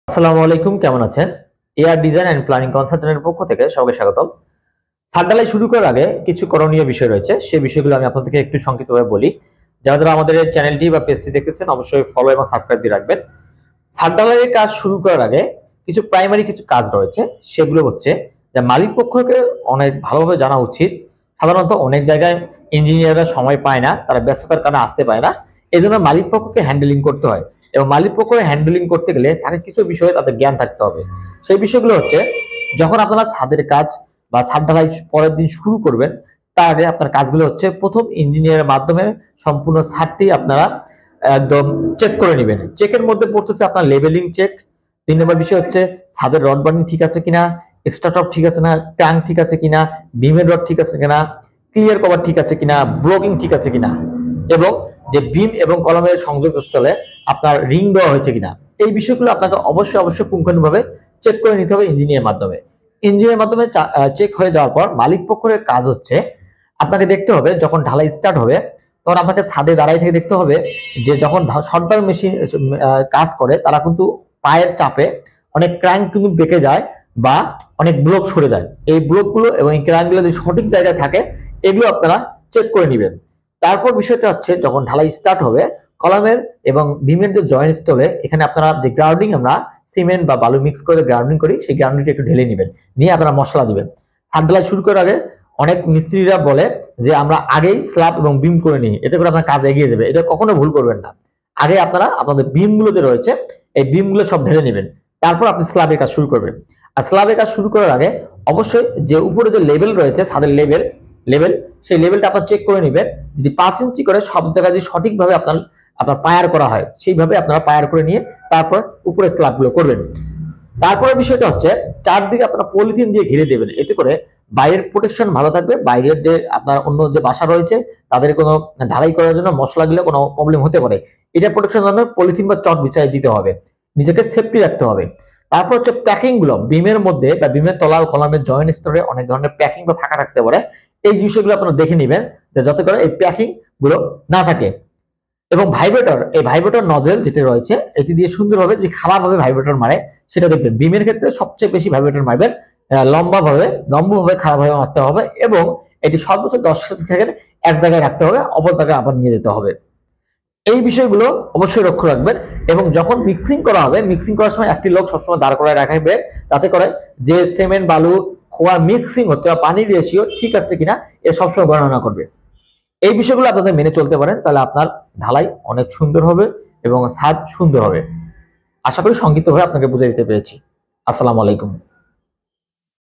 আসসালামু আলাইকুম, কেমন আছেন? এআর ডিজাইন এন্ড প্ল্যানিং কনসালটেন্টের পক্ষ থেকে সবাইকে স্বাগতম। ছাদ ঢালাই শুরু করার আগে কিছু করণীয় বিষয় রয়েছে, সেই বিষয়গুলো আমি আপনাদেরকে একটু সংক্ষিপ্তভাবে বলি। যারা আমাদের এই চ্যানেলটি বা পেজটি দেখতেছেন অবশ্যই ফলো এবং সাবস্ক্রাইব দিয়ে রাখবেন। ছাদ ঢালাইয়ের কাজ শুরু করার আগে কিছু প্রাইমারি কিছু কাজ রয়েছে, সেগুলো হচ্ছে যে মালিক পক্ষকে অনেক ভালোভাবে জানা উচিত। সাধারণত অনেক জায়গায় ইঞ্জিনিয়াররা সময় পায় না, তারা ব্যস্ততার কারণে আসতে পারে না, এই জন্য মালিক পক্ষকে হ্যান্ডেলিং করতে হয়। এবং মালিক পক্ষকে হ্যান্ডেলিং করতে গেলে তাকে কিছু বিষয়ে তাদের জ্ঞান থাকতে হবে। সেই বিষয়গুলো হচ্ছে, যখন আপনারা ছাদের কাজ বা ছাদ ঢালাই পরের দিন শুরু করবেন, তার আগে আপনার কাজগুলো হচ্ছে প্রথম ইঞ্জিনিয়ারের মাধ্যমে সম্পূর্ণ ছাদটি আপনারা একদম চেক করে নেবেন। চেকের মধ্যে পড়তেছে আপনার লেভেলিং চেক। ৩ নম্বর বিষয় হচ্ছে ছাদের রড বান্ডিং ঠিক আছে কিনা, এক্সট্রা টপ ঠিক আছে না, ট্যাঙ্ক ঠিক আছে কিনা, বিমের রড ঠিক আছে কিনা, ক্লিয়ার কভার ঠিক আছে কিনা, ব্লকিং ঠিক আছে কিনা, এবং যে বিম এবং কলামের সংযোগস্থলে আপনার রিং দেওয়া হয়েছে কিনা, এই বিষয়গুলো আপনাকে অবশ্যই পুঙ্খানুপুঙ্খভাবে চেক করে নিতে হবে ইঞ্জিনিয়ারের মাধ্যমে। ইঞ্জিনিয়ারের মাধ্যমে চেক হয়ে যাওয়ার পর মালিক পক্ষের কাজ হচ্ছে আপনাকে দেখতে হবে যখন ঢালাই স্টার্ট হবে তখন আপনাকে ছাদে দাঁড়াই থেকে দেখতে হবে যে যখন শটডাউন মেশিন কাজ করে তারা কিন্তু পায়ের চাপে অনেক ক্র্যাঙ্ক কিন্তু বেঁকে যায় বা অনেক ব্লক সরে যায়। এই ব্লকগুলো এবং এই ক্র্যাঙ্কগুলো যদি সঠিক জায়গায় থাকে এগুলো আপনারা চেক করে নেবেন। তারপর বিষয়টা হচ্ছে যখন ঢালাই স্টার্ট হবে কলামের এবং বিমের যে জয়েন্ট স্থলে এখানে আপনারা যে গ্রাউন্ডিং আমরা সিমেন্ট বা বালু মিক্স করে গ্রাউন্ডিং করি, সেই গ্রাউন্ডিংটা একটু ঢেলে নেবেন, নিয়ে আপনারা মশলা দিবেন। ছাদ ঢালাই শুরু করার আগে অনেক মিস্ত্রিরা বলে যে আমরা আগেই স্ল্যাব এবং বিম করে নিই, এতে করে আপনার কাজ এগিয়ে যাবে। এটা কখনো ভুল করবেন না। আগে আপনারা আপনাদের বিমগুলো যে রয়েছে এই বিমগুলো সব ঢেলে নেবেন, তারপর আপনি স্ল্যাবের কাজ শুরু করবেন। আর স্ল্যাবের কাজ শুরু করার আগে অবশ্যই যে উপরে যে লেভেল রয়েছে ছাদের লেভেল সেই লেভেলটা আপনার চেক করে নেবেন। যদি 5 ইঞ্চি করে সব জায়গায় যদি সঠিকভাবে আপনার পায়ার করা হয় সেইভাবে আপনারা পায়ার করে নিয়ে তারপর উপরে স্ল্যাবগুলো করবেন। তারপরে বিষয়টা হচ্ছে চারদিকে আপনারা পলিথিন দিয়ে ঘিরে দেবেন, এতে করে বাইরের প্রোটেকশন ভালো থাকবে। বাইরের যে আপনার অন্য যে বাসা রয়েছে তাদের কোনো ঢালাই করার জন্য মশলা দিলে কোনো প্রবলেম হতে পারে, এটা প্রোটেকশন জন্য পলিথিন বা চট বিছাই দিতে হবে, নিজেকে সেফটি রাখতে হবে। তারপর হচ্ছে প্যাকিং গুলো বিমের মধ্যে বা বিমের তলা ও কলামের জয়েন্ট স্তরে অনেক ধরনের প্যাকিং বা ফাঁকা থাকতে পারে, এই বিষয়গুলো আপনারা দেখে নেবেন যে যাতে করে এই প্যাকিং গুলো না থাকে। এবং ভাইব্রেটর, এই ভাইব্রেটর নজেল যেটা রয়েছে এটি দিয়ে সুন্দরভাবে যে খারাপভাবে ভাইব্রেটর মারে সেটা দেখবেন। বিমের ক্ষেত্রে সবচেয়ে বেশি ভাইব্রেটর মারবেন লম্বাভাবে খারাপভাবে মারতে হবে, এবং এটি সর্বোচ্চ 10 সেকেন্ড এক জায়গায় রাখতে হবে, অপর জায়গায় আবার নিয়ে যেতে হবে। এই বিষয়গুলো অবশ্যই লক্ষ্য রাখবেন। এবং যখন মিক্সিং করা হবে, মিক্সিং করার সময় একটি লোক সবসময় দাঁড় করায় রাখবে, তাতে করে যে সিমেন্ট বালু খোয়া মিক্সিং হচ্ছে বা পানির রেশিও ঠিক আছে কিনা এ সবসময় গণনা করবে। এই বিষয়গুলো আপনাদের মেনে চলতে পারেন, তাহলে আপনার ঢালাই অনেক সুন্দর হবে এবং ছাদ সুন্দর হবে। আশা করি সংক্ষিপ্তভাবে আপনাকে বুঝিয়ে দিতে পেরেছি। আসসালামু আলাইকুম।